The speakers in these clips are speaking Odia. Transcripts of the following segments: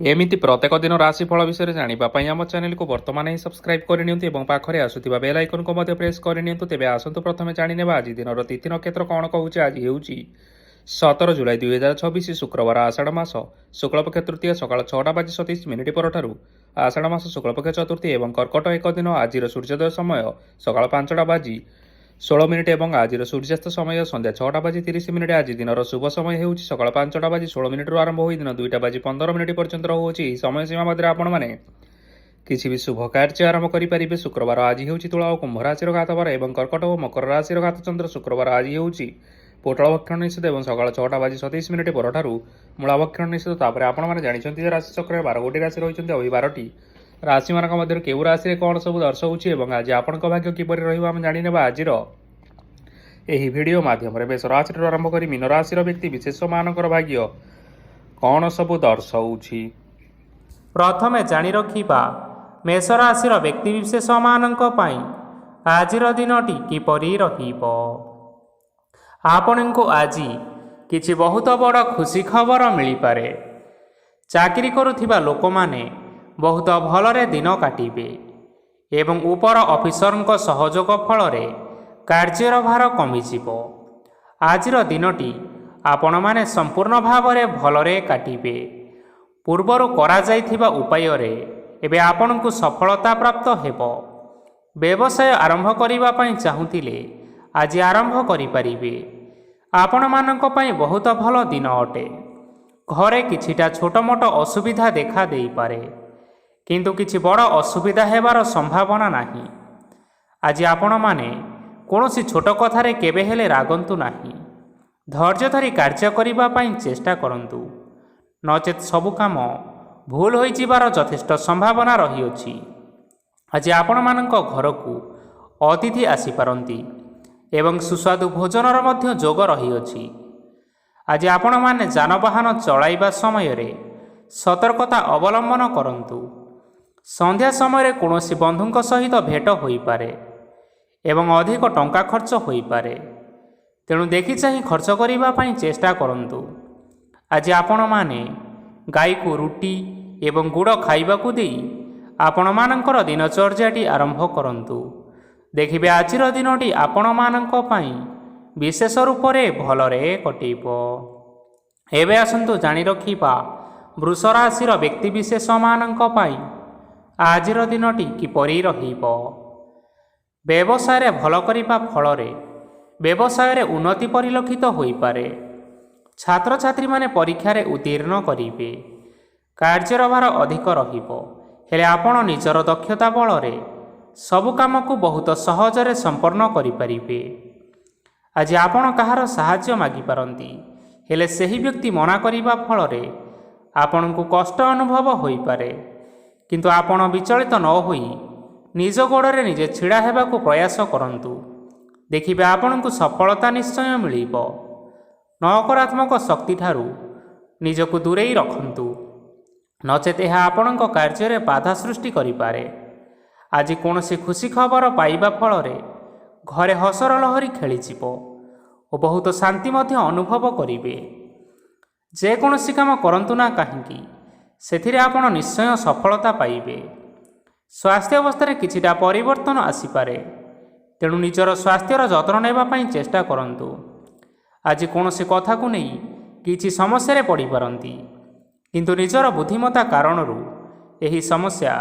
ଏମିତି ପ୍ରତ୍ୟେକ ଦିନ ରାଶିଫଳ ବିଷୟରେ ଜାଣିବା ପାଇଁ ଆମ ଚ୍ୟାନେଲକୁ ବର୍ତ୍ତମାନ ହିଁ ସବସ୍କ୍ରାଇବ୍ କରିନିଅନ୍ତୁ ଏବଂ ପାଖରେ ଆସୁଥିବା ବେଲ୍ ଆଇକନକୁ ମଧ୍ୟ ପ୍ରେସ୍ କରିନିଅନ୍ତୁ। ତେବେ ଆସନ୍ତୁ ପ୍ରଥମେ ଜାଣିନେବା ଆଜି ଦିନର ତିଥି ନକ୍ଷତ୍ର କ'ଣ କହୁଛି। ଆଜି ହେଉଛି 17 ଜୁଲାଇ 2026 ଶୁକ୍ରବାର, ଆଷାଢ଼ ମାସ ଶୁକ୍ଳପକ୍ଷ ତୃତୀୟା ସକାଳ 6:27 ପରଠାରୁ ଆଷାଢ଼ ମାସ ଶୁକ୍ଳପକ୍ଷ ଚତୁର୍ଥୀ ଏବଂ କର୍କଟ ଏକ ଦିନ। ଆଜିର ସୂର୍ଯ୍ୟୋଦୟ ସମୟ ସକାଳ 5:16 ଏବଂ ଆଜିର ସୂର୍ଯ୍ୟାସ୍ତ ସମୟ ସନ୍ଧ୍ୟା 6:30। ଆଜି ଦିନର ଶୁଭ ସମୟ ହେଉଛି ସକାଳ 5:16ରୁ ଆରମ୍ଭ ହୋଇ ଦିନ 2:15 ପର୍ଯ୍ୟନ୍ତ ରହୁଅଛି। ଏହି ସମୟ ସୀମା ମଧ୍ୟରେ ଆପଣମାନେ କିଛି ବି ଶୁଭ କାର୍ଯ୍ୟ ଆରମ୍ଭ କରିପାରିବେ। ଶୁକ୍ରବାର ଆଜି ହେଉଛି ତୁଳା ଓ କୁମ୍ଭ ରାଶିର ଘାତବାର ଏବଂ କର୍କଟ ଓ ମକର ରାଶିର ଘାତଚନ୍ଦ୍ର। ଶୁକ୍ରବାର ଆଜି ହେଉଛି ପୋଟଳ ଭକ୍ଷଣ ନିଷେଧ ଏବଂ ସକାଳ 6:27 ପରଠାରୁ ମୂଳା ଭକ୍ଷଣ ନିଷେଧ। ତାପରେ ଆପଣମାନେ ଜାଣିଛନ୍ତି ଯେ ରାଶି ଚକ୍ରରେ 12ଗୋଟି ରାଶି ରହିଛନ୍ତି ଆଉ ଏହି 12ଟି ରାଶିମାନଙ୍କ ମଧ୍ୟରୁ କେଉଁ ରାଶିରେ କ'ଣ ସବୁ ଦର୍ଶାଉଛି ଏବଂ ଆଜି ଆପଣଙ୍କ ଭାଗ୍ୟ କିପରି ରହିବ ଆମେ ଜାଣିନେବା ଆଜିର ଏହି ଭିଡ଼ିଓ ମାଧ୍ୟମରେ। ମେଷ ରାଶିଠାରୁ ଆରମ୍ଭ କରି ମୀନ ରାଶିର ବ୍ୟକ୍ତି ବିଶେଷମାନଙ୍କର ଭାଗ୍ୟ କ'ଣ ସବୁ ଦର୍ଶାଉଛି। ପ୍ରଥମେ ଜାଣି ରଖିବା ମେଷ ରାଶିର ବ୍ୟକ୍ତିବିଶେଷମାନଙ୍କ ପାଇଁ ଆଜିର ଦିନଟି କିପରି ରହିବ। ଆପଣଙ୍କୁ ଆଜି କିଛି ବହୁତ ବଡ଼ ଖୁସି ଖବର ମିଳିପାରେ। ଚାକିରି କରୁଥିବା ଲୋକମାନେ ବହୁତ ଭଲରେ ଦିନ କାଟିବେ ଏବଂ ଉପର ଅଫିସରଙ୍କ ସହଯୋଗ ଫଳରେ କାର୍ଯ୍ୟର ଭାର କମିଯିବ। ଆଜିର ଦିନଟି ଆପଣମାନେ ସମ୍ପୂର୍ଣ୍ଣ ଭାବରେ ଭଲରେ କାଟିବେ। ପୂର୍ବରୁ କରାଯାଇଥିବା ଉପାୟରେ ଏବେ ଆପଣଙ୍କୁ ସଫଳତା ପ୍ରାପ୍ତ ହେବ। ବ୍ୟବସାୟ ଆରମ୍ଭ କରିବା ପାଇଁ ଚାହୁଁଥିଲେ ଆଜି ଆରମ୍ଭ କରିପାରିବେ। ଆପଣମାନଙ୍କ ପାଇଁ ବହୁତ ଭଲ ଦିନ ଅଟେ। ଘରେ କିଛିଟା ଛୋଟମୋଟ ଅସୁବିଧା ଦେଖା ଦେଇପାରେ, କିନ୍ତୁ କିଛି ବଡ଼ ଅସୁବିଧା ହେବାର ସମ୍ଭାବନା ନାହିଁ। ଆଜି ଆପଣମାନେ କୌଣସି ଛୋଟ କଥାରେ କେବେ ହେଲେ ରାଗନ୍ତୁ ନାହିଁ। ଧୈର୍ଯ୍ୟ ଧରି କାର୍ଯ୍ୟ କରିବା ପାଇଁ ଚେଷ୍ଟା କରନ୍ତୁ, ନଚେତ୍ ସବୁ କାମ ଭୁଲ ହୋଇଯିବାର ଯଥେଷ୍ଟ ସମ୍ଭାବନା ରହିଅଛି। ଆଜି ଆପଣମାନଙ୍କ ଘରକୁ ଅତିଥି ଆସିପାରନ୍ତି ଏବଂ ସୁସ୍ୱାଦୁ ଭୋଜନର ମଧ୍ୟ ଯୋଗ ରହିଅଛି। ଆଜି ଆପଣମାନେ ଯାନବାହନ ଚଳାଇବା ସମୟରେ ସତର୍କତା ଅବଲମ୍ବନ କରନ୍ତୁ। ସନ୍ଧ୍ୟା ସମୟରେ କୌଣସି ବନ୍ଧୁଙ୍କ ସହିତ ଭେଟ ହୋଇପାରେ ଏବଂ ଅଧିକ ଟଙ୍କା ଖର୍ଚ୍ଚ ହୋଇପାରେ, ତେଣୁ ଦେଖିଚାହିଁ ଖର୍ଚ୍ଚ କରିବା ପାଇଁ ଚେଷ୍ଟା କରନ୍ତୁ। ଆଜି ଆପଣମାନେ ଗାଈକୁ ରୁଟି ଏବଂ ଗୁଡ଼ ଖାଇବାକୁ ଦେଇ ଆପଣମାନଙ୍କର ଦିନଚର୍ଯ୍ୟାଟି ଆରମ୍ଭ କରନ୍ତୁ। ଦେଖିବେ ଆଜିର ଦିନଟି ଆପଣମାନଙ୍କ ପାଇଁ ବିଶେଷ ରୂପରେ ଭଲରେ କଟିବ। ଏବେ ଆସନ୍ତୁ ଜାଣି ରଖିବା ବୃଷ ରାଶିର ବ୍ୟକ୍ତିବିଶେଷମାନଙ୍କ ପାଇଁ ଆଜିର ଦିନଟି କିପରି ରହିବ। ବ୍ୟବସାୟରେ ଭଲ କରିବା ଫଳରେ ବ୍ୟବସାୟରେ ଉନ୍ନତି ପରିଲକ୍ଷିତ ହୋଇପାରେ। ଛାତ୍ରଛାତ୍ରୀମାନେ ପରୀକ୍ଷାରେ ଉତ୍ତୀର୍ଣ୍ଣ କରିବେ। କାର୍ଯ୍ୟର ଭାର ଅଧିକ ରହିବ, ହେଲେ ଆପଣ ନିଜର ଦକ୍ଷତା ବଳରେ ସବୁ କାମକୁ ବହୁତ ସହଜରେ ସମ୍ପନ୍ନ କରିପାରିବେ। ଆଜି ଆପଣ କାହାର ସାହାଯ୍ୟ ମାଗିପାରନ୍ତି, ହେଲେ ସେହି ବ୍ୟକ୍ତି ମନା କରିବା ଫଳରେ ଆପଣଙ୍କୁ କଷ୍ଟ ଅନୁଭବ ହୋଇପାରେ। କିନ୍ତୁ ଆପଣ ବିଚଳିତ ନ ହୋଇ ନିଜ ଗୋଡ଼ରେ ନିଜେ ଛିଡ଼ା ହେବାକୁ ପ୍ରୟାସ କରନ୍ତୁ। ଦେଖିବେ ଆପଣଙ୍କୁ ସଫଳତା ନିଶ୍ଚୟ ମିଳିବ। ନକାରାତ୍ମକ ଶକ୍ତିଠାରୁ ନିଜକୁ ଦୂରେଇ ରଖନ୍ତୁ, ନଚେତ୍ ଏହା ଆପଣଙ୍କ କାର୍ଯ୍ୟରେ ବାଧା ସୃଷ୍ଟି କରିପାରେ। ଆଜି କୌଣସି ଖୁସି ଖବର ପାଇବା ଫଳରେ ଘରେ ହସର ଲହରୀ ଖେଳିଯିବ ଓ ବହୁତ ଶାନ୍ତି ମଧ୍ୟ ଅନୁଭବ କରିବେ। ଯେକୌଣସି କାମ କରନ୍ତୁ ନା କାହିଁକି, ସେଥିରେ ଆପଣ ନିଶ୍ଚୟ ସଫଳତା ପାଇବେ। ସ୍ୱାସ୍ଥ୍ୟ ଅବସ୍ଥାରେ କିଛିଟା ପରିବର୍ତ୍ତନ ଆସିପାରେ, ତେଣୁ ନିଜର ସ୍ୱାସ୍ଥ୍ୟର ଯତ୍ନ ନେବା ପାଇଁ ଚେଷ୍ଟା କରନ୍ତୁ। ଆଜି କୌଣସି କଥାକୁ ନେଇ କିଛି ସମସ୍ୟାରେ ପଡ଼ିପାରନ୍ତି, କିନ୍ତୁ ନିଜର ବୁଦ୍ଧିମତ୍ତା କାରଣରୁ ଏହି ସମସ୍ୟା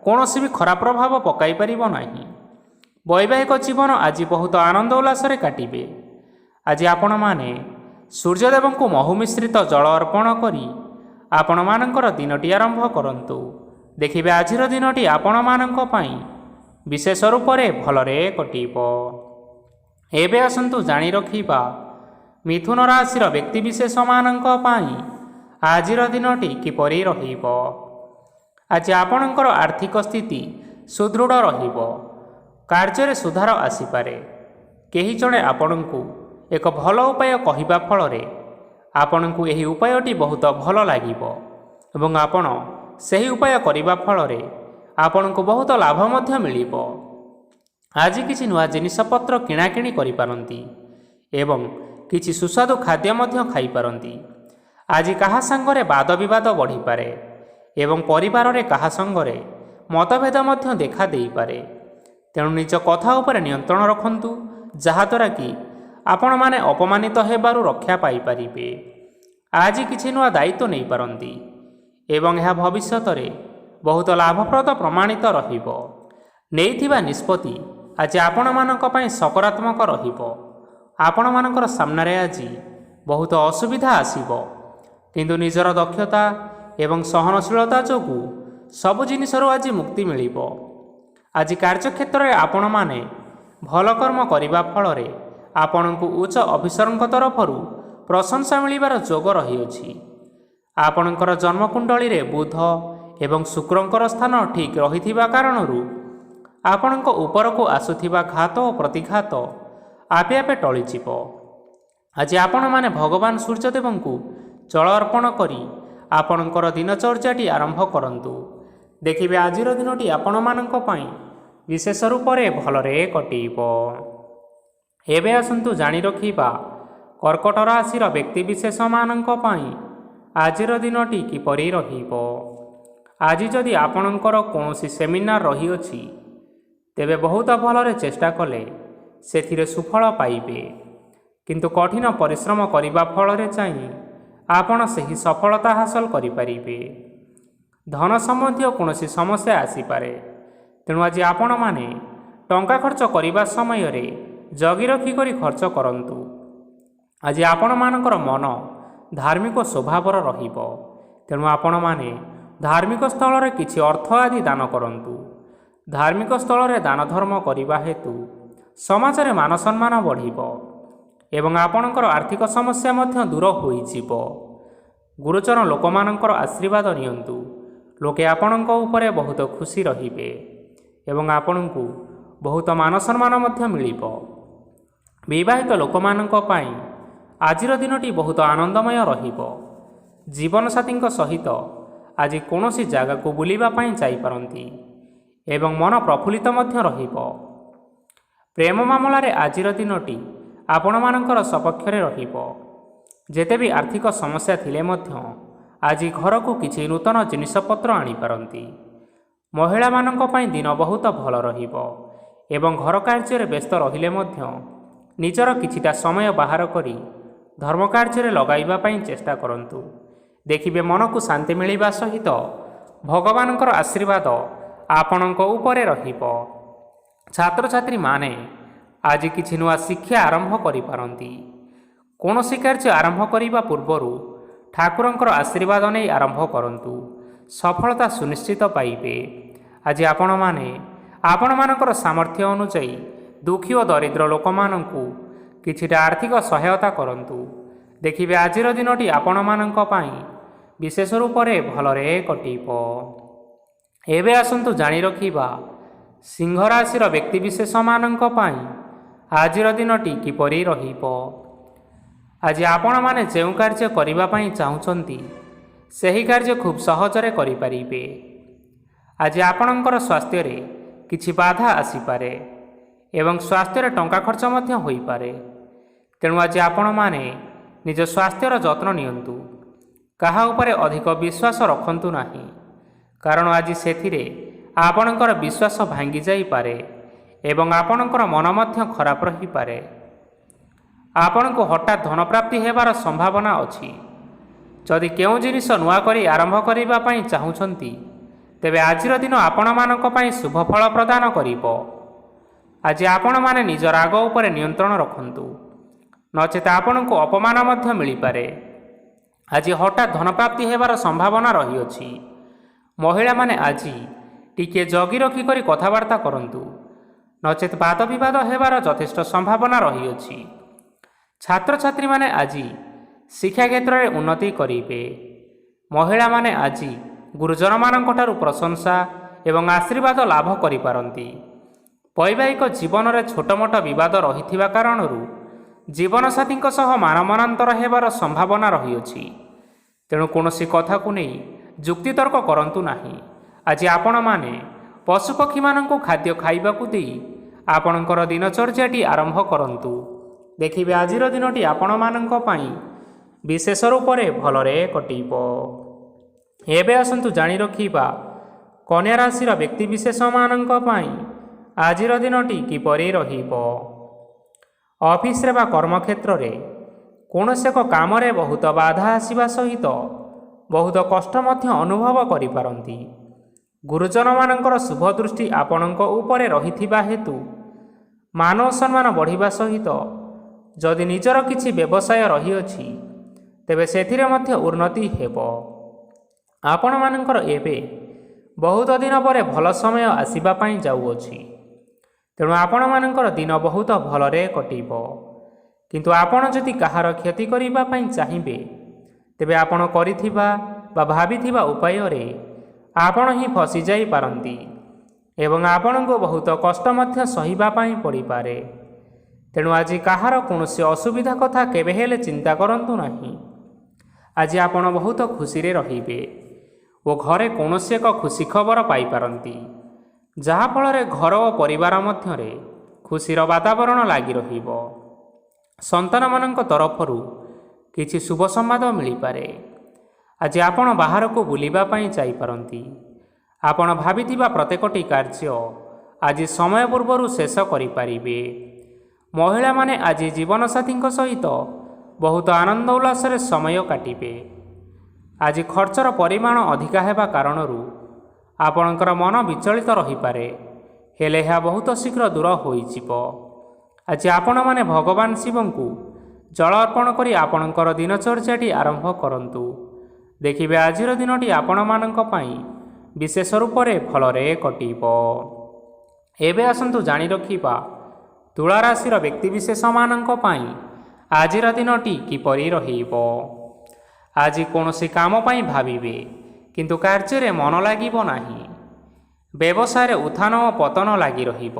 କୌଣସି ବି ଖରାପ ପ୍ରଭାବ ପକାଇପାରିବ ନାହିଁ। ବୈବାହିକ ଜୀବନ ଆଜି ବହୁତ ଆନନ୍ଦ ଉଲ୍ଲାସରେ କାଟିବେ। ଆଜି ଆପଣମାନେ ସୂର୍ଯ୍ୟଦେବଙ୍କୁ ମହୁ ମିଶ୍ରିତ ଜଳ ଅର୍ପଣ କରି ଆପଣମାନଙ୍କର ଦିନଟି ଆରମ୍ଭ କରନ୍ତୁ। ଦେଖିବେ ଆଜିର ଦିନଟି ଆପଣମାନଙ୍କ ପାଇଁ ବିଶେଷ ରୂପରେ ଭଲରେ କଟିବ। ଏବେ ଆସନ୍ତୁ ଜାଣି ରଖିବା ମିଥୁନ ରାଶିର ବ୍ୟକ୍ତିବିଶେଷମାନଙ୍କ ପାଇଁ ଆଜିର ଦିନଟି କିପରି ରହିବ। ଆଜି ଆପଣଙ୍କର ଆର୍ଥିକ ସ୍ଥିତି ସୁଦୃଢ଼ ରହିବ। କାର୍ଯ୍ୟରେ ସୁଧାର ଆସିପାରେ। କେହି ଜଣେ ଆପଣଙ୍କୁ ଏକ ଭଲ ଉପାୟ କହିବା ଫଳରେ ଆପଣଙ୍କୁ ଏହି ଉପାୟଟି ବହୁତ ଭଲ ଲାଗିବ ଏବଂ ଆପଣ ସେହି ଉପାୟ କରିବା ଫଳରେ ଆପଣଙ୍କୁ ବହୁତ ଲାଭ ମଧ୍ୟ ମିଳିବ। ଆଜି କିଛି ନୂଆ ଜିନିଷପତ୍ର କିଣାକିଣି କରିପାରନ୍ତି ଏବଂ କିଛି ସୁସ୍ୱାଦୁ ଖାଦ୍ୟ ମଧ୍ୟ ଖାଇପାରନ୍ତି। ଆଜି କାହା ସାଙ୍ଗରେ ବାଦ ବିବାଦ ବଢ଼ିପାରେ ଏବଂ ପରିବାରରେ କାହା ସଙ୍ଗରେ ମତଭେଦ ମଧ୍ୟ ଦେଖା ଦେଇପାରେ। ତେଣୁ ନିଜ କଥା ଉପରେ ନିୟନ୍ତ୍ରଣ ରଖନ୍ତୁ, ଯାହାଦ୍ୱାରା କି ଆପଣମାନେ ଅପମାନିତ ହେବାରୁ ରକ୍ଷା ପାଇପାରିବେ। ଆଜି କିଛି ନୂଆ ଦାୟିତ୍ୱ ନେଇପାରନ୍ତି ଏବଂ ଏହା ଭବିଷ୍ୟତରେ ବହୁତ ଲାଭପ୍ରଦ ପ୍ରମାଣିତ ରହିବ। ନେଇଥିବା ନିଷ୍ପତ୍ତି ଆଜି ଆପଣମାନଙ୍କ ପାଇଁ ସକାରାତ୍ମକ ରହିବ। ଆପଣମାନଙ୍କର ସାମ୍ନାରେ ଆଜି ବହୁତ ଅସୁବିଧା ଆସିବ, କିନ୍ତୁ ନିଜର ଦକ୍ଷତା ଏବଂ ସହନଶୀଳତା ଯୋଗୁଁ ସବୁ ଜିନିଷରୁ ଆଜି ମୁକ୍ତି ମିଳିବ। ଆଜି କାର୍ଯ୍ୟକ୍ଷେତ୍ରରେ ଆପଣମାନେ ଭଲ କର୍ମ କରିବା ଫଳରେ ଆପଣଙ୍କୁ ଉଚ୍ଚ ଅଫିସରଙ୍କ ତରଫରୁ ପ୍ରଶଂସା ମିଳିବାର ଯୋଗ ରହିଅଛି। ଆପଣଙ୍କର ଜନ୍ମକୁଣ୍ଡଳୀରେ ବୁଧ ଏବଂ ଶୁକ୍ରଙ୍କର ସ୍ଥାନ ଠିକ୍ ରହିଥିବା କାରଣରୁ ଆପଣଙ୍କ ଉପରକୁ ଆସୁଥିବା ଘାତ ଓ ପ୍ରତିଘାତ ଆପେ ଆପେ ଟଳିଯିବ। ଆଜି ଆପଣମାନେ ଭଗବାନ ସୂର୍ଯ୍ୟଦେବଙ୍କୁ ଜଳ ଅର୍ପଣ କରି ଆପଣଙ୍କର ଦିନଚର୍ଯ୍ୟାଟି ଆରମ୍ଭ କରନ୍ତୁ। ଦେଖିବେ ଆଜିର ଦିନଟି ଆପଣମାନଙ୍କ ପାଇଁ ବିଶେଷ ରୂପରେ ଭଲରେ କଟିବ। ଏବେ ଆସନ୍ତୁ ଜାଣି ରଖିବା କର୍କଟ ରାଶିର ବ୍ୟକ୍ତିବିଶେଷମାନଙ୍କ ପାଇଁ ଆଜିର ଦିନଟି କିପରି ରହିବ। ଆଜି ଯଦି ଆପଣଙ୍କର କୌଣସି ସେମିନାର ରହିଅଛି, ତେବେ ବହୁତ ଭଲରେ ଚେଷ୍ଟା କଲେ ସେଥିରେ ସୁଫଳ ପାଇବେ, କିନ୍ତୁ କଠିନ ପରିଶ୍ରମ କରିବା ଫଳରେ ଚାହିଁ ଆପଣ ସେହି ସଫଳତା ହାସଲ କରିପାରିବେ। ଧନ ସମ୍ବନ୍ଧୀୟ କୌଣସି ସମସ୍ୟା ଆସିପାରେ, ତେଣୁ ଆଜି ଆପଣମାନେ ଟଙ୍କା ଖର୍ଚ୍ଚ କରିବା ସମୟରେ ଜଗି ରଖି କରି ଖର୍ଚ୍ଚ କରନ୍ତୁ। ଆଜି ଆପଣମାନଙ୍କର ମନ ଧାର୍ମିକ ସ୍ୱଭାବର ରହିବ, ତେଣୁ ଆପଣମାନେ ଧାର୍ମିକ ସ୍ଥଳରେ କିଛି ଅର୍ଥ ଆଦି ଦାନ କରନ୍ତୁ। ଧାର୍ମିକ ସ୍ଥଳରେ ଦାନ ଧର୍ମ କରିବା ହେତୁ ସମାଜରେ ମାନ ସମ୍ମାନ ବଢ଼ିବ ଏବଂ ଆପଣଙ୍କର ଆର୍ଥିକ ସମସ୍ୟା ମଧ୍ୟ ଦୂର ହୋଇଯିବ। ଗୁରୁଜନ ଲୋକମାନଙ୍କର ଆଶୀର୍ବାଦ ନିଅନ୍ତୁ। ଲୋକେ ଆପଣଙ୍କ ଉପରେ ବହୁତ ଖୁସି ରହିବେ ଏବଂ ଆପଣଙ୍କୁ ବହୁତ ମାନ ସମ୍ମାନ ମଧ୍ୟ ମିଳିବ। ବିବାହିତ ଲୋକମାନଙ୍କ ପାଇଁ ଆଜିର ଦିନଟି ବହୁତ ଆନନ୍ଦମୟ ରହିବ। ଜୀବନସାଥୀଙ୍କ ସହିତ ଆଜି କୌଣସି ଜାଗାକୁ ବୁଲିବା ପାଇଁ ଯାଇପାରନ୍ତି ଏବଂ ମନ ପ୍ରଫୁଲ୍ଲିତ ମଧ୍ୟ ରହିବ। ପ୍ରେମ ମାମଲାରେ ଆଜିର ଦିନଟି ଆପଣମାନଙ୍କର ସପକ୍ଷରେ ରହିବ। ଯେତେ ବି ଆର୍ଥିକ ସମସ୍ୟା ଥିଲେ ମଧ୍ୟ ଆଜି ଘରକୁ କିଛି ନୂତନ ଜିନିଷପତ୍ର ଆଣିପାରନ୍ତି। ମହିଳାମାନଙ୍କ ପାଇଁ ଦିନ ବହୁତ ଭଲ ରହିବ ଏବଂ ଘର କାର୍ଯ୍ୟରେ ବ୍ୟସ୍ତ ରହିଲେ ମଧ୍ୟ ନିଜର କିଛିଟା ସମୟ ବାହାର କରି ଧର୍ମ କାର୍ଯ୍ୟରେ ଲଗାଇବା ପାଇଁ ଚେଷ୍ଟା କରନ୍ତୁ। ଦେଖିବେ ମନକୁ ଶାନ୍ତି ମିଳିବା ସହିତ ଭଗବାନଙ୍କର ଆଶୀର୍ବାଦ ଆପଣଙ୍କ ଉପରେ ରହିବ। ଛାତ୍ରଛାତ୍ରୀମାନେ ଆଜି କିଛି ନୂଆ ଶିକ୍ଷା ଆରମ୍ଭ କରିପାରନ୍ତି। କୌଣସି କାର୍ଯ୍ୟ ଆରମ୍ଭ କରିବା ପୂର୍ବରୁ ଠାକୁରଙ୍କର ଆଶୀର୍ବାଦ ନେଇ ଆରମ୍ଭ କରନ୍ତୁ, ସଫଳତା ସୁନିଶ୍ଚିତ ପାଇବେ। ଆଜି ଆପଣମାନେ ଆପଣମାନଙ୍କର ସାମର୍ଥ୍ୟ ଅନୁଯାୟୀ ଦୁଃଖୀ ଓ ଦରିଦ୍ର ଲୋକମାନଙ୍କୁ କିଛିଟା ଆର୍ଥିକ ସହାୟତା କରନ୍ତୁ। ଦେଖିବେ ଆଜିର ଦିନଟି ଆପଣମାନଙ୍କ ପାଇଁ ବିଶେଷ ରୂପରେ ଭଲରେ କଟିବ। ଏବେ ଆସନ୍ତୁ ଜାଣି ରଖିବା ସିଂହ ରାଶିର ବ୍ୟକ୍ତିବିଶେଷମାନଙ୍କ ପାଇଁ ଆଜିର ଦିନଟି କିପରି ରହିବ। ଆଜି ଆପଣମାନେ ଯେଉଁ କାର୍ଯ୍ୟ କରିବା ପାଇଁ ଚାହୁଁଛନ୍ତି, ସେହି କାର୍ଯ୍ୟ ଖୁବ୍ ସହଜରେ କରିପାରିବେ। ଆଜି ଆପଣଙ୍କର ସ୍ୱାସ୍ଥ୍ୟରେ କିଛି ବାଧା ଆସିପାରେ ଏବଂ ସ୍ୱାସ୍ଥ୍ୟରେ ଟଙ୍କା ଖର୍ଚ୍ଚ ମଧ୍ୟ ହୋଇପାରେ। ତେଣୁ ଆଜି ଆପଣମାନେ ନିଜ ସ୍ୱାସ୍ଥ୍ୟର ଯତ୍ନ ନିଅନ୍ତୁ। କାହା ଉପରେ ଅଧିକ ବିଶ୍ୱାସ ରଖନ୍ତୁ ନାହିଁ, କାରଣ ଆଜି ସେଥିରେ ଆପଣଙ୍କର ବିଶ୍ୱାସ ଭାଙ୍ଗି ଯାଇପାରେ ଏବଂ ଆପଣଙ୍କର ମନ ମଧ୍ୟ ଖରାପ ରହିପାରେ। ଆପଣଙ୍କୁ ହଠାତ୍ ଧନପ୍ରାପ୍ତି ହେବାର ସମ୍ଭାବନା ଅଛି। ଯଦି କେଉଁ ଜିନିଷ ନୂଆ କରି ଆରମ୍ଭ କରିବା ପାଇଁ ଚାହୁଁଛନ୍ତି, ତେବେ ଆଜିର ଦିନ ଆପଣମାନଙ୍କ ପାଇଁ ଶୁଭ ଫଳ ପ୍ରଦାନ କରିବ। ଆଜି ଆପଣମାନେ ନିଜ ରାଗ ଉପରେ ନିୟନ୍ତ୍ରଣ ରଖନ୍ତୁ, ନଚେତ ଆପଣଙ୍କୁ ଅପମାନ ମଧ୍ୟ ମିଳିପାରେ। ଆଜି ହଠାତ୍ ଧନପ୍ରାପ୍ତି ହେବାର ସମ୍ଭାବନା ରହିଅଛି। ମହିଳାମାନେ ଆଜି ଟିକିଏ ଜଗି ରଖି କରି କଥାବାର୍ତ୍ତା କରନ୍ତୁ, ନଚେତ ବାଦ ବିବାଦ ହେବାର ଯଥେଷ୍ଟ ସମ୍ଭାବନା ରହିଅଛି। ଛାତ୍ରଛାତ୍ରୀମାନେ ଆଜି ଶିକ୍ଷା କ୍ଷେତ୍ରରେ ଉନ୍ନତି କରିବେ। ମହିଳାମାନେ ଆଜି ଗୁରୁଜନମାନଙ୍କଠାରୁ ପ୍ରଶଂସା ଏବଂ ଆଶୀର୍ବାଦ ଲାଭ କରିପାରନ୍ତି। ବୈବାହିକ ଜୀବନରେ ଛୋଟମୋଟ ବିବାଦ ରହିଥିବା କାରଣରୁ ଜୀବନସାଥୀଙ୍କ ସହ ମାନମନାନ୍ତର ହେବାର ସମ୍ଭାବନା ରହିଅଛି। ତେଣୁ କୌଣସି କଥାକୁ ନେଇ ଯୁକ୍ତିତର୍କ କରନ୍ତୁ ନାହିଁ। ଆଜି ଆପଣମାନେ ପଶୁପକ୍ଷୀମାନଙ୍କୁ ଖାଦ୍ୟ ଖାଇବାକୁ ଦେଇ ଆପଣଙ୍କର ଦିନଚର୍ଯ୍ୟାଟି ଆରମ୍ଭ କରନ୍ତୁ। ଦେଖିବେ ଆଜିର ଦିନଟି ଆପଣମାନଙ୍କ ପାଇଁ ବିଶେଷ ରୂପରେ ଭଲରେ କଟିବ। ଏବେ ଆସନ୍ତୁ ଜାଣି ରଖିବା କନ୍ୟା ରାଶିର ବ୍ୟକ୍ତିବିଶେଷମାନଙ୍କ ପାଇଁ ଆଜିର ଦିନଟି କିପରି ରହିବ। ଅଫିସରେ ବା କର୍ମକ୍ଷେତ୍ରରେ କୌଣସି ଏକ କାମରେ ବହୁତ ବାଧା ଆସିବା ସହିତ ବହୁତ କଷ୍ଟ ମଧ୍ୟ ଅନୁଭବ କରିପାରନ୍ତି। ଗୁରୁଜନମାନଙ୍କର ଶୁଭ ଦୃଷ୍ଟି ଆପଣଙ୍କ ଉପରେ ରହିଥିବା ହେତୁ ମାନ ସମ୍ମାନ ବଢ଼ିବା ସହିତ ଯଦି ନିଜର କିଛି ବ୍ୟବସାୟ ରହିଅଛି ତେବେ ସେଥିରେ ମଧ୍ୟ ଉନ୍ନତି ହେବ। ଆପଣମାନଙ୍କର ଏବେ ବହୁତ ଦିନ ପରେ ଭଲ ସମୟ ଆସିବା ପାଇଁ ଯାଉଅଛି। ତେଣୁ ଆପଣମାନଙ୍କର ଦିନ ବହୁତ ଭଲରେ କଟିବ। କିନ୍ତୁ ଆପଣ ଯଦି କାହାର କ୍ଷତି କରିବା ପାଇଁ ଚାହିଁବେ ତେବେ ଆପଣ କରିଥିବା ବା ଭାବିଥିବା ଉପାୟରେ ଆପଣ ହିଁ ଫସିଯାଇପାରନ୍ତି ଏବଂ ଆପଣଙ୍କୁ ବହୁତ କଷ୍ଟ ମଧ୍ୟ ସହିବା ପାଇଁ ପଡ଼ିପାରେ। ତେଣୁ ଆଜି କାହାର କୌଣସି ଅସୁବିଧା କଥା କେବେ ହେଲେ ଚିନ୍ତା କରନ୍ତୁ ନାହିଁ। ଆଜି ଆପଣ ବହୁତ ଖୁସିରେ ରହିବେ ଓ ଘରେ କୌଣସି ଏକ ଖୁସି ଖବର ପାଇପାରନ୍ତି, ଯାହାଫଳରେ ଘର ଓ ପରିବାର ମଧ୍ୟରେ ଖୁସିର ବାତାବରଣ ଲାଗି ରହିବ। ସନ୍ତାନମାନଙ୍କ ତରଫରୁ କିଛି ଶୁଭ ସମ୍ବାଦ ମିଳିପାରେ। ଆଜି ଆପଣ ବାହାରକୁ ବୁଲିବା ପାଇଁ ଯାଇପାରନ୍ତି। ଆପଣ ଭାବିଥିବା ପ୍ରତ୍ୟେକଟି କାର୍ଯ୍ୟ ଆଜି ସମୟ ପୂର୍ବରୁ ଶେଷ କରିପାରିବେ। ମହିଳାମାନେ ଆଜି ଜୀବନସାଥୀଙ୍କ ସହିତ ବହୁତ ଆନନ୍ଦ ଉଲ୍ଲାସରେ ସମୟ କାଟିବେ। ଆଜି ଖର୍ଚ୍ଚର ପରିମାଣ ଅଧିକା ହେବା କାରଣରୁ ଆପଣଙ୍କର ମନ ବିଚଳିତ ରହିପାରେ, ହେଲେ ଏହା ବହୁତ ଶୀଘ୍ର ଦୂର ହୋଇଯିବ। ଆଜି ଆପଣମାନେ ଭଗବାନ ଶିବଙ୍କୁ ଜଳ ଅର୍ପଣ କରି ଆପଣଙ୍କର ଦିନଚର୍ଯ୍ୟାଟି ଆରମ୍ଭ କରନ୍ତୁ। ଦେଖିବେ ଆଜିର ଦିନଟି ଆପଣମାନଙ୍କ ପାଇଁ ବିଶେଷ ରୂପରେ ଭଲରେ କଟିବ। ଏବେ ଆସନ୍ତୁ ଜାଣି ରଖିବା ତୁଳା ରାଶିର ବ୍ୟକ୍ତିବିଶେଷମାନଙ୍କ ପାଇଁ ଆଜିର ଦିନଟି କିପରି ରହିବ। ଆଜି କୌଣସି କାମ ପାଇଁ ଭାବିବେ କିନ୍ତୁ କାର୍ଯ୍ୟରେ ମନ ଲାଗିବ ନାହିଁ। ବ୍ୟବସାୟରେ ଉତ୍ଥାନ ଓ ପତନ ଲାଗି ରହିବ,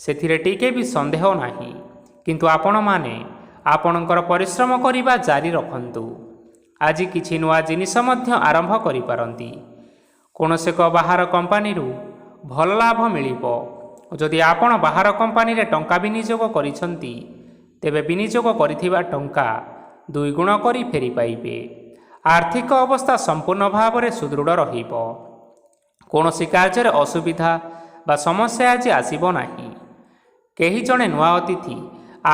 ସେଥିରେ ଟିକେ ବି ସନ୍ଦେହ ନାହିଁ। କିନ୍ତୁ ଆପଣମାନେ ଆପଣଙ୍କର ପରିଶ୍ରମ କରିବା ଜାରି ରଖନ୍ତୁ। ଆଜି କିଛି ନୂଆ ଜିନିଷ ମଧ୍ୟ ଆରମ୍ଭ କରିପାରନ୍ତି। କୌଣସି ଏକ ବାହାର କମ୍ପାନୀରୁ ଭଲ ଲାଭ ମିଳିବ। ଯଦି ଆପଣ ବାହାର କମ୍ପାନୀରେ ଟଙ୍କା ବିନିଯୋଗ କରିଛନ୍ତି ତେବେ ବିନିଯୋଗ କରିଥିବା ଟଙ୍କା ଦୁଇଗୁଣ କରି ଫେରି ପାଇବେ। ଆର୍ଥିକ ଅବସ୍ଥା ସମ୍ପୂର୍ଣ୍ଣ ଭାବରେ ସୁଦୃଢ଼ ରହିବ। କୌଣସି କାର୍ଯ୍ୟରେ ଅସୁବିଧା ବା ସମସ୍ୟା ଆଜି ଆସିବ ନାହିଁ। କେହି ଜଣେ ନୂଆ ଅତିଥି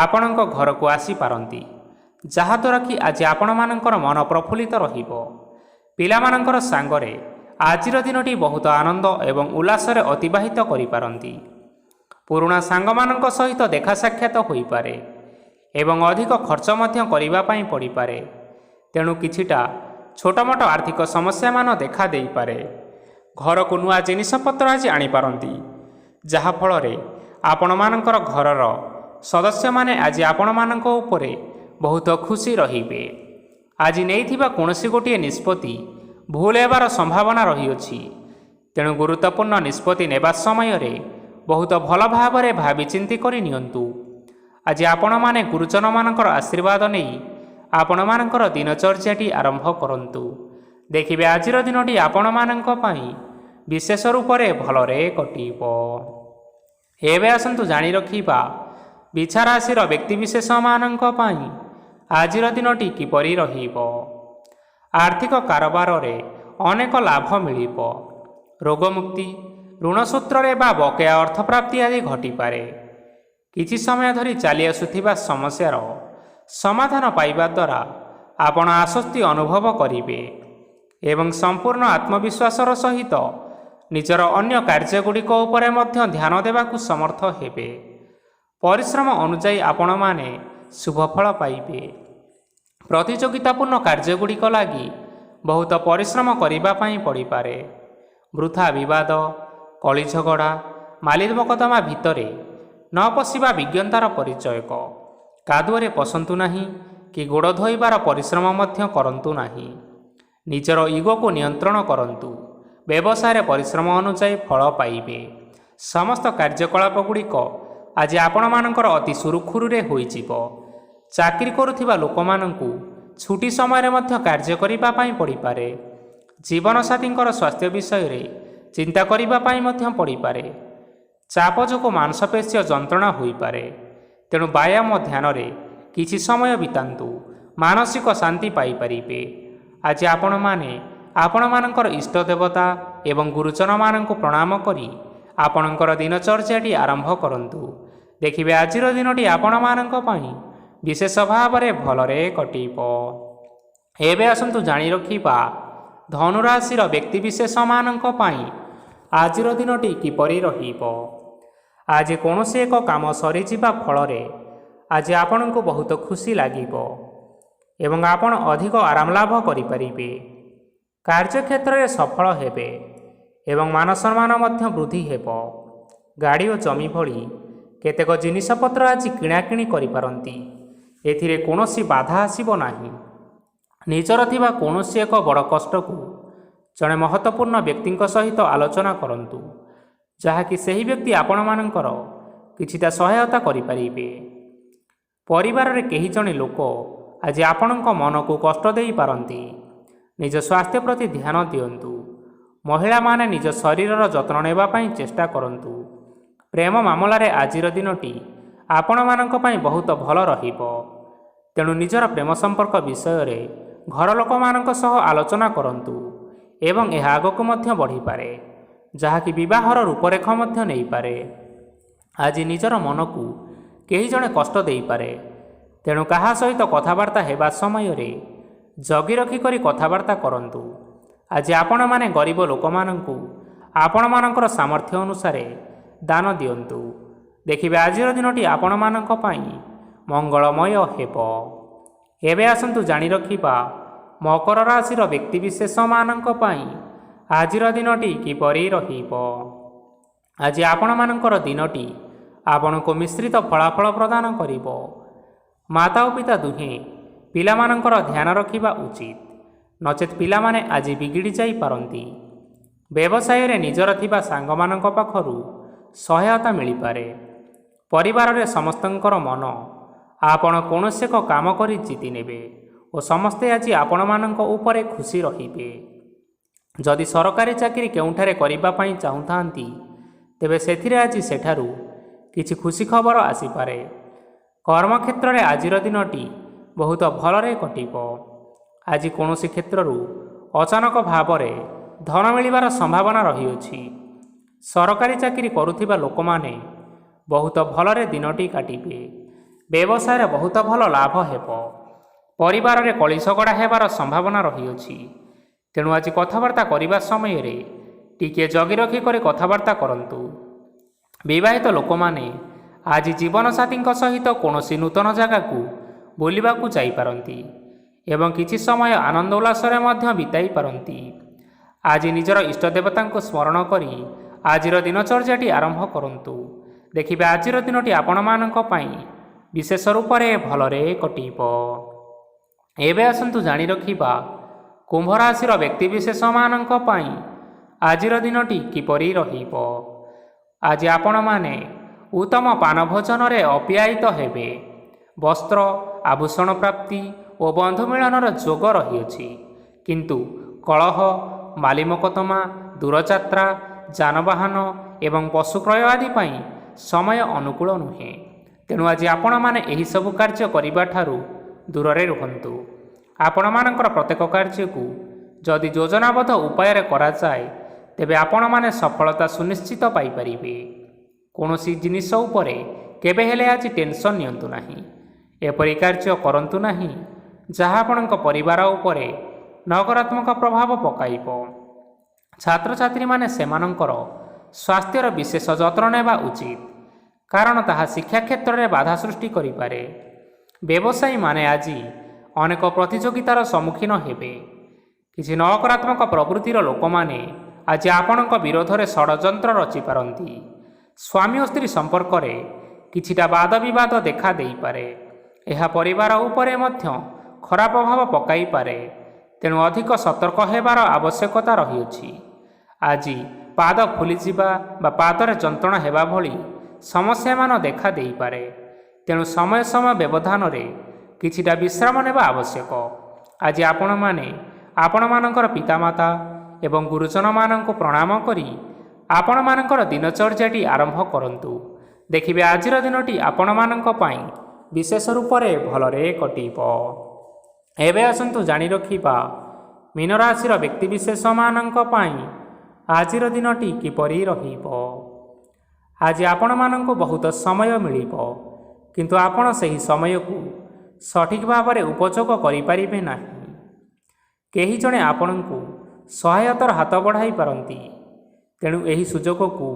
ଆପଣଙ୍କ ଘରକୁ ଆସିପାରନ୍ତି, ଯାହାଦ୍ୱାରା କି ଆଜି ଆପଣମାନଙ୍କର ମନ ପ୍ରଫୁଲ୍ଲିତ ରହିବ। ପିଲାମାନଙ୍କର ସାଙ୍ଗରେ ଆଜିର ଦିନଟି ବହୁତ ଆନନ୍ଦ ଏବଂ ଉଲ୍ଲାସରେ ଅତିବାହିତ କରିପାରନ୍ତି। ପୁରୁଣା ସାଙ୍ଗମାନଙ୍କ ସହିତ ଦେଖା ସାକ୍ଷାତ ହୋଇପାରେ ଏବଂ ଅଧିକ ଖର୍ଚ୍ଚ ମଧ୍ୟ କରିବା ପାଇଁ ପଡ଼ିପାରେ। ତେଣୁ କିଛିଟା ଛୋଟମୋଟ ଆର୍ଥିକ ସମସ୍ୟାମାନ ଦେଖା ଦେଇପାରେ। ଘରକୁ ନୂଆ ଜିନିଷପତ୍ର ଆଜି ଆଣିପାରନ୍ତି, ଯାହାଫଳରେ ଆପଣମାନଙ୍କର ଘରର ସଦସ୍ୟମାନେ ଆଜି ଆପଣମାନଙ୍କ ଉପରେ ବହୁତ ଖୁସି ରହିବେ। ଆଜି ନେଇଥିବା କୌଣସି ଗୋଟିଏ ନିଷ୍ପତ୍ତି ଭୁଲ ହେବାର ସମ୍ଭାବନା ରହିଅଛି। ତେଣୁ ଗୁରୁତ୍ୱପୂର୍ଣ୍ଣ ନିଷ୍ପତ୍ତି ନେବା ସମୟରେ ବହୁତ ଭଲ ଭାବରେ ଭାବିଚିନ୍ତି କରି ନିଅନ୍ତୁ। ଆଜି ଆପଣମାନେ ଗୁରୁଜନମାନଙ୍କର ଆଶୀର୍ବାଦ ନେଇ ଆପଣମାନଙ୍କର ଦିନଚର୍ଯ୍ୟାଟି ଆରମ୍ଭ କରନ୍ତୁ। ଦେଖିବେ ଆଜିର ଦିନଟି ଆପଣମାନଙ୍କ ପାଇଁ ବିଶେଷ ରୂପରେ ଭଲରେ କଟିବ। ଏବେ ଆସନ୍ତୁ ଜାଣି ରଖିବା ବିଛା ରାଶିର ବ୍ୟକ୍ତିବିଶେଷମାନଙ୍କ ପାଇଁ ଆଜିର ଦିନଟି କିପରି ରହିବ। ଆର୍ଥିକ କାରବାରରେ ଅନେକ ଲାଭ ମିଳିବ। ରୋଗମୁକ୍ତି, ଋଣ ସୂତ୍ରରେ ବା ବକେୟା ଅର୍ଥପ୍ରାପ୍ତି ଆଦି ଘଟିପାରେ। କିଛି ସମୟ ଧରି ଚାଲି ଆସୁଥିବା ସମସ୍ୟାର ସମାଧାନ ପାଇବା ଦ୍ୱାରା ଆପଣ ଆଶ୍ୱସ୍ତି ଅନୁଭବ କରିବେ ଏବଂ ସମ୍ପୂର୍ଣ୍ଣ ଆତ୍ମବିଶ୍ୱାସର ସହିତ ନିଜର ଅନ୍ୟ କାର୍ଯ୍ୟଗୁଡ଼ିକ ଉପରେ ମଧ୍ୟ ଧ୍ୟାନ ଦେବାକୁ ସମର୍ଥ ହେବେ। ପରିଶ୍ରମ ଅନୁଯାୟୀ ଆପଣମାନେ ଶୁଭଫଳ ପାଇବେ। ପ୍ରତିଯୋଗିତାପୂର୍ଣ୍ଣ କାର୍ଯ୍ୟଗୁଡ଼ିକ ଲାଗି ବହୁତ ପରିଶ୍ରମ କରିବା ପାଇଁ ପଡ଼ିପାରେ। ବୃଥା ବିବାଦ, କଳିଝଗଡ଼ା, ମାଲିଦ ମକଦ୍ଦମା ଭିତରେ ନ ପଶିବା ବିଜ୍ଞତାର ପରିଚୟକ। କାଦୁଅରେ ପଶନ୍ତୁ ନାହିଁ କି ଗୋଡ଼ ଧୋଇବାର ପରିଶ୍ରମ ମଧ୍ୟ କରନ୍ତୁ ନାହିଁ। ନିଜର ଇଗୋକୁ ନିୟନ୍ତ୍ରଣ କରନ୍ତୁ। ବ୍ୟବସାୟରେ ପରିଶ୍ରମ ଅନୁଯାୟୀ ଫଳ ପାଇବେ। ସମସ୍ତ କାର୍ଯ୍ୟକଳାପଗୁଡ଼ିକ ଆଜି ଆପଣମାନଙ୍କର ଅତି ସୁରୁଖୁରୁରେ ହୋଇଯିବ। ଚାକିରି କରୁଥିବା ଲୋକମାନଙ୍କୁ ଛୁଟି ସମୟରେ ମଧ୍ୟ କାର୍ଯ୍ୟ କରିବା ପାଇଁ ପଡ଼ିପାରେ। ଜୀବନସାଥୀଙ୍କର ସ୍ୱାସ୍ଥ୍ୟ ବିଷୟରେ ଚିନ୍ତା କରିବା ପାଇଁ ମଧ୍ୟ ପଡ଼ିପାରେ। ଚାପ ଯୋଗୁଁ ମାଂସପେଶୀୟ ଯନ୍ତ୍ରଣା ହୋଇପାରେ। ତେଣୁ ବ୍ୟାୟାମ ଧ୍ୟାନରେ କିଛି ସମୟ ବିତାନ୍ତୁ, ମାନସିକ ଶାନ୍ତି ପାଇପାରିବେ। ଆଜି ଆପଣମାନେ ଆପଣମାନଙ୍କର ଇଷ୍ଟ ଦେବତା ଏବଂ ଗୁରୁଜନମାନଙ୍କୁ ପ୍ରଣାମ କରି ଆପଣଙ୍କର ଦିନଚର୍ଯ୍ୟାଟି ଆରମ୍ଭ କରନ୍ତୁ। ଦେଖିବେ ଆଜିର ଦିନଟି ଆପଣମାନଙ୍କ ପାଇଁ ବିଶେଷ ଭାବରେ ଭଲରେ କଟିବ। ଏବେ ଆସନ୍ତୁ ଜାଣି ରଖିବା ଧନୁରାଶିର ବ୍ୟକ୍ତିବିଶେଷମାନଙ୍କ ପାଇଁ ଆଜିର ଦିନଟି କିପରି ରହିବ। ଆଜି କୌଣସି ଏକ କାମ ସରିଯିବା ଫଳରେ ଆଜି ଆପଣଙ୍କୁ ବହୁତ ଖୁସି ଲାଗିବ ଏବଂ ଆପଣ ଅଧିକ ଆରାମ ଲାଭ କରିପାରିବେ। କାର୍ଯ୍ୟକ୍ଷେତ୍ରରେ ସଫଳ ହେବେ ଏବଂ ମାନସମ୍ମାନ ମଧ୍ୟ ବୃଦ୍ଧି ହେବ। ଗାଡ଼ି ଓ ଜମି ଭଳି କେତେକ ଜିନିଷପତ୍ର ଆଜି କିଣାକିଣି କରିପାରନ୍ତି। ଏଥିରେ କୌଣସି ବାଧା ଆସିବ ନାହିଁ। ନିଜର ଥିବା କୌଣସି ଏକ ବଡ଼ କଷ୍ଟକୁ ଜଣେ ମହତ୍ତ୍ୱପୂର୍ଣ୍ଣ ବ୍ୟକ୍ତିଙ୍କ ସହିତ ଆଲୋଚନା କରନ୍ତୁ, ଯାହାକି ସେହି ବ୍ୟକ୍ତି ଆପଣମାନଙ୍କର କିଛିଟା ସହାୟତା କରିପାରିବେ। ପରିବାରରେ କେହି ଜଣେ ଲୋକ ଆଜି ଆପଣଙ୍କ ମନକୁ କଷ୍ଟ ଦେଇପାରନ୍ତି। ନିଜ ସ୍ୱାସ୍ଥ୍ୟ ପ୍ରତି ଧ୍ୟାନ ଦିଅନ୍ତୁ। ମହିଳାମାନେ ନିଜ ଶରୀରର ଯତ୍ନ ନେବା ପାଇଁ ଚେଷ୍ଟା କରନ୍ତୁ। ପ୍ରେମ ମାମଲାରେ ଆଜିର ଦିନଟି ଆପଣମାନଙ୍କ ପାଇଁ ବହୁତ ଭଲ ରହିବ। ତେଣୁ ନିଜର ପ୍ରେମ ସମ୍ପର୍କ ବିଷୟରେ ଘର ଲୋକମାନଙ୍କ ସହ ଆଲୋଚନା କରନ୍ତୁ ଏବଂ ଏହା ଆଗକୁ ମଧ୍ୟ ବଢ଼ିପାରେ, ଯାହାକି ବିବାହର ରୂପରେଖ ମଧ୍ୟ ନେଇପାରେ। ଆଜି ନିଜର ମନକୁ କେହି ଜଣେ କଷ୍ଟ ଦେଇପାରେ, ତେଣୁ କାହା ସହିତ କଥାବାର୍ତ୍ତା ହେବା ସମୟରେ ଜଗି ରଖି କରି କଥାବାର୍ତ୍ତା କରନ୍ତୁ। ଆଜି ଆପଣମାନେ ଗରିବ ଲୋକମାନଙ୍କୁ ଆପଣମାନଙ୍କର ସାମର୍ଥ୍ୟ ଅନୁସାରେ ଦାନ ଦିଅନ୍ତୁ। ଦେଖିବେ ଆଜିର ଦିନଟି ଆପଣମାନଙ୍କ ପାଇଁ ମଙ୍ଗଳମୟ ହେବ। ଏବେ ଆସନ୍ତୁ ଜାଣି ରଖିବା ମକର ରାଶିର ବ୍ୟକ୍ତିବିଶେଷମାନଙ୍କ ପାଇଁ ଆଜିର ଦିନଟି କିପରି ରହିବ। ଆଜି ଆପଣମାନଙ୍କର ଦିନଟି ଆପଣଙ୍କୁ ମିଶ୍ରିତ ଫଳାଫଳ ପ୍ରଦାନ କରିବ। ମାତା ଓ ପିତା ଦୁହେଁ ପିଲାମାନଙ୍କର ଧ୍ୟାନ ରଖିବା ଉଚିତ, ନଚେତ୍ ପିଲାମାନେ ଆଜି ବିଗିଡ଼ି ଯାଇପାରନ୍ତି। ବ୍ୟବସାୟରେ ନିଜର ଥିବା ସାଙ୍ଗମାନଙ୍କ ପାଖରୁ ସହାୟତା ମିଳିପାରେ। ପରିବାରରେ ସମସ୍ତଙ୍କର ମନ ଆପଣ କୌଣସି ଏକ କାମ କରି ଜିତି ନେବେ ଓ ସମସ୍ତେ ଆଜି ଆପଣମାନଙ୍କ ଉପରେ ଖୁସି ରହିବେ। ଯଦି ସରକାରୀ ଚାକିରି କେଉଁଠାରେ କରିବା ପାଇଁ ଚାହୁଁଥାନ୍ତି, ତେବେ ସେଥିରେ ଆଜି ସେଠାରୁ କିଛି ଖୁସି ଖବର ଆସିପାରେ। କର୍ମକ୍ଷେତ୍ରରେ ଆଜିର ଦିନଟି ବହୁତ ଭଲରେ କଟିବ। ଆଜି କୌଣସି କ୍ଷେତ୍ରରୁ ଅଚାନକ ଭାବରେ ଧନ ମିଳିବାର ସମ୍ଭାବନା ରହିଅଛି। ସରକାରୀ ଚାକିରି କରୁଥିବା ଲୋକମାନେ ବହୁତ ଭଲରେ ଦିନଟି କାଟିବେ। ବ୍ୟବସାୟରେ ବହୁତ ଭଲ ଲାଭ ହେବ। ପରିବାରରେ କଳିଝଗଡ଼ା ହେବାର ସମ୍ଭାବନା ରହିଅଛି। ତେଣୁ ଆଜି କଥାବାର୍ତ୍ତା କରିବା ସମୟରେ ଟିକିଏ ଜଗି ରଖି କରି କଥାବାର୍ତ୍ତା କରନ୍ତୁ। ବିବାହିତ ଲୋକମାନେ ଆଜି ଜୀବନସାଥୀଙ୍କ ସହିତ କୌଣସି ନୂତନ ଜାଗାକୁ ବୁଲିବାକୁ ଯାଇପାରନ୍ତି ଏବଂ କିଛି ସମୟ ଆନନ୍ଦ ଉଲ୍ଲାସରେ ମଧ୍ୟ ବିତାଇ ପାରନ୍ତି। ଆଜି ନିଜର ଇଷ୍ଟ ଦେବତାଙ୍କୁ ସ୍ମରଣ କରି ଆଜିର ଦିନଚର୍ଯ୍ୟାଟି ଆରମ୍ଭ କରନ୍ତୁ। ଦେଖିବେ ଆଜିର ଦିନଟି ଆପଣମାନଙ୍କ ପାଇଁ ବିଶେଷ ରୂପରେ ଭଲରେ କଟିବ। ଏବେ ଆସନ୍ତୁ ଜାଣି ରଖିବା କୁମ୍ଭ ରାଶିର ବ୍ୟକ୍ତିବିଶେଷମାନଙ୍କ ପାଇଁ ଆଜିର ଦିନଟି କିପରି ରହିବ। ଆଜି ଆପଣମାନେ ଉତ୍ତମ ପାନ ଭୋଜନରେ ଅପ୍ୟାୟିତ ହେବେ। ବସ୍ତ୍ର, ଆଭୂଷଣ ପ୍ରାପ୍ତି ଓ ବନ୍ଧୁ ମିଳନର ଯୋଗ ରହିଅଛି। କିନ୍ତୁ କଳହ, ମାଲିମକଦ୍ଦମା, ଦୂରଯାତ୍ରା, ଯାନବାହନ ଏବଂ ପଶୁ କ୍ରୟ ଆଦି ପାଇଁ ସମୟ ଅନୁକୂଳ ନୁହେଁ। ତେଣୁ ଆଜି ଆପଣମାନେ ଏହିସବୁ କାର୍ଯ୍ୟ କରିବା ଠାରୁ ଦୂରରେ ରୁହନ୍ତୁ। ଆପଣମାନଙ୍କର ପ୍ରତ୍ୟେକ କାର୍ଯ୍ୟକୁ ଯଦି ଯୋଜନାବଦ୍ଧ ଉପାୟରେ କରାଯାଏ, ତେବେ ଆପଣମାନେ ସଫଳତା ସୁନିଶ୍ଚିତ ପାଇପାରିବେ। କୌଣସି ଜିନିଷ ଉପରେ କେବେ ହେଲେ ଆଜି ଟେନସନ୍ ନିଅନ୍ତୁ ନାହିଁ। ଏପରି କାର୍ଯ୍ୟ କରନ୍ତୁ ନାହିଁ ଯାହା ଆପଣଙ୍କ ପରିବାର ଉପରେ ନକାରାତ୍ମକ ପ୍ରଭାବ ପକାଇବ। ଛାତ୍ରଛାତ୍ରୀମାନେ ସେମାନଙ୍କର ସ୍ୱାସ୍ଥ୍ୟର ବିଶେଷ ଯତ୍ନ ନେବା ଉଚିତ, କାରଣ ତାହା ଶିକ୍ଷା କ୍ଷେତ୍ରରେ ବାଧା ସୃଷ୍ଟି କରିପାରେ। ବ୍ୟବସାୟୀମାନେ ଆଜି ଅନେକ ପ୍ରତିଯୋଗିତାର ସମ୍ମୁଖୀନ ହେବେ। କିଛି ନକାରାତ୍ମକ ପ୍ରବୃତ୍ତିର ଲୋକମାନେ ଆଜି ଆପଣଙ୍କ ବିରୋଧରେ ଷଡ଼ଯନ୍ତ୍ର ରଚିପାରନ୍ତି। ସ୍ୱାମୀ ଓ ସ୍ତ୍ରୀ ସମ୍ପର୍କରେ କିଛିଟା ବାଦ ବିବାଦ ଦେଖା ଦେଇପାରେ। ଏହା ପରିବାର ଉପରେ ମଧ୍ୟ ଖରାପ ପ୍ରଭାବ ପକାଇପାରେ। ତେଣୁ ଅଧିକ ସତର୍କ ହେବାର ଆବଶ୍ୟକତା ରହିଅଛି। ଆଜି ପାଦ ଫୁଲିଯିବା ବା ପାଦରେ ଯନ୍ତ୍ରଣା ହେବା ଭଳି ସମସ୍ୟାମାନ ଦେଖା ଦେଇପାରେ। ତେଣୁ ସମୟ ସମୟ ବ୍ୟବଧାନରେ କିଛିଟା ବିଶ୍ରାମ ନେବା ଆବଶ୍ୟକ। ଆଜି ଆପଣମାନେ ଆପଣମାନଙ୍କର ପିତାମାତା ଏବଂ ଗୁରୁଜନମାନଙ୍କୁ ପ୍ରଣାମ କରି ଆପଣମାନଙ୍କର ଦିନଚର୍ଯ୍ୟାଟି ଆରମ୍ଭ କରନ୍ତୁ। ଦେଖିବେ ଆଜିର ଦିନଟି ଆପଣମାନଙ୍କ ପାଇଁ ବିଶେଷ ରୂପରେ ଭଲରେ କଟିବ। ଏବେ ଆସନ୍ତୁ ଜାଣି ରଖିବା ମୀନ ରାଶିର ବ୍ୟକ୍ତିବିଶେଷମାନଙ୍କ ପାଇଁ ଆଜିର ଦିନଟି କିପରି ରହିବ। ଆଜି ଆପଣମାନଙ୍କୁ ବହୁତ ସମୟ ମିଳିବ, କିନ୍ତୁ ଆପଣ ସେହି ସମୟକୁ ସଠିକ୍ ଭାବରେ ଉପଯୋଗ କରିପାରିବେ ନାହିଁ। କେହି ଜଣେ ଆପଣଙ୍କୁ ସହାୟତାର ହାତ ବଢ଼ାଇ ପାରନ୍ତି, ତେଣୁ ଏହି ସୁଯୋଗକୁ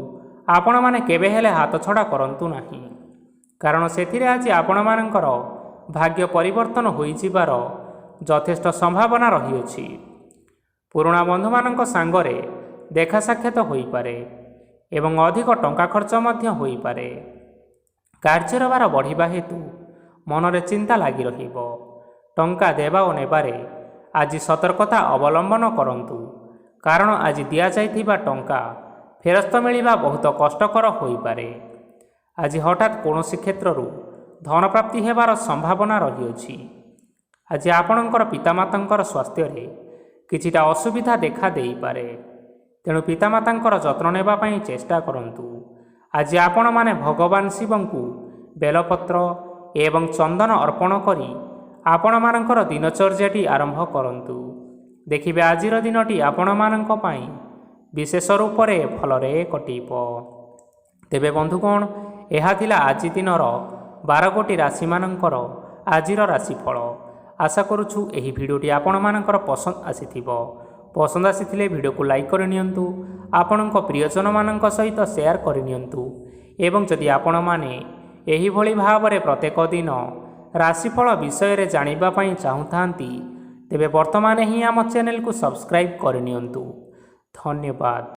ଆପଣମାନେ କେବେ ହେଲେ ହାତଛଡ଼ା କରନ୍ତୁ ନାହିଁ, କାରଣ ସେଥିରେ ଆଜି ଆପଣମାନଙ୍କର ଭାଗ୍ୟ ପରିବର୍ତ୍ତନ ହୋଇଯିବାର ଯଥେଷ୍ଟ ସମ୍ଭାବନା ରହିଅଛି। ପୁରୁଣା ବନ୍ଧୁମାନଙ୍କ ସାଙ୍ଗରେ ଦେଖା ସାକ୍ଷାତ ହୋଇପାରେ ଏବଂ ଅଧିକ ଟଙ୍କା ଖର୍ଚ୍ଚ ମଧ୍ୟ ହୋଇପାରେ। କାର୍ଯ୍ୟର ଭାର ବଢ଼ିବା ହେତୁ ମନରେ ଚିନ୍ତା ଲାଗି ରହିବ। ଟଙ୍କା ଦେବା ଓ ନେବାରେ ଆଜି ସତର୍କତା ଅବଲମ୍ବନ କରନ୍ତୁ, କାରଣ ଆଜି ଦିଆଯାଇଥିବା ଟଙ୍କା ଫେରସ୍ତ ମିଳିବା ବହୁତ କଷ୍ଟକର ହୋଇପାରେ। ଆଜି ହଠାତ୍ କୌଣସି କ୍ଷେତ୍ରରୁ ଧନପ୍ରାପ୍ତି ହେବାର ସମ୍ଭାବନା ରହିଅଛି। ଆଜି ଆପଣଙ୍କର ପିତାମାତାଙ୍କର ସ୍ୱାସ୍ଥ୍ୟରେ କିଛିଟା ଅସୁବିଧା ଦେଖା ଦେଇପାରେ, ତେଣୁ ପିତାମାତାଙ୍କର ଯତ୍ନ ନେବା ପାଇଁ ଚେଷ୍ଟା କରନ୍ତୁ। ଆଜି ଆପଣମାନେ ଭଗବାନ ଶିବଙ୍କୁ ବେଲପତ୍ର ଏବଂ ଚନ୍ଦନ ଅର୍ପଣ କରି ଆପଣମାନଙ୍କର ଦିନଚର୍ଯ୍ୟାଟି ଆରମ୍ଭ କରନ୍ତୁ। ଦେଖିବେ ଆଜିର ଦିନଟି ଆପଣମାନଙ୍କ ପାଇଁ ବିଶେଷ ରୂପରେ ଭଲରେ କଟିବ। ତେବେ ବନ୍ଧୁଗଣ, ଏହା ଥିଲା ଆଜି ଦିନର 12ଗୋଟି ରାଶିମାନଙ୍କର ଆଜିର ରାଶିଫଳ। ଆଶା କରୁଛୁ ଏହି ଭିଡ଼ିଓଟି ଆପଣମାନଙ୍କର ପସନ୍ଦ ଆସିଥିବ। ପସନ୍ଦ ଆସିଥିଲେ ଭିଡ଼ିଓକୁ ଲାଇକ୍ କରିନିଅନ୍ତୁ, ଆପଣଙ୍କ ପ୍ରିୟଜନମାନଙ୍କ ସହିତ ସେୟାର କରିନିଅନ୍ତୁ ଏବଂ ଯଦି ଆପଣମାନେ ଏହିଭଳି ଭାବରେ ପ୍ରତ୍ୟେକ ଦିନ ରାଶିଫଳ ବିଷୟରେ ଜାଣିବା ପାଇଁ ଚାହୁଁଥାନ୍ତି, ତେବେ ବର୍ତ୍ତମାନ ହିଁ ଆମ ଚ୍ୟାନେଲକୁ ସବସ୍କ୍ରାଇବ୍ କରିନିଅନ୍ତୁ। ଧନ୍ୟବାଦ।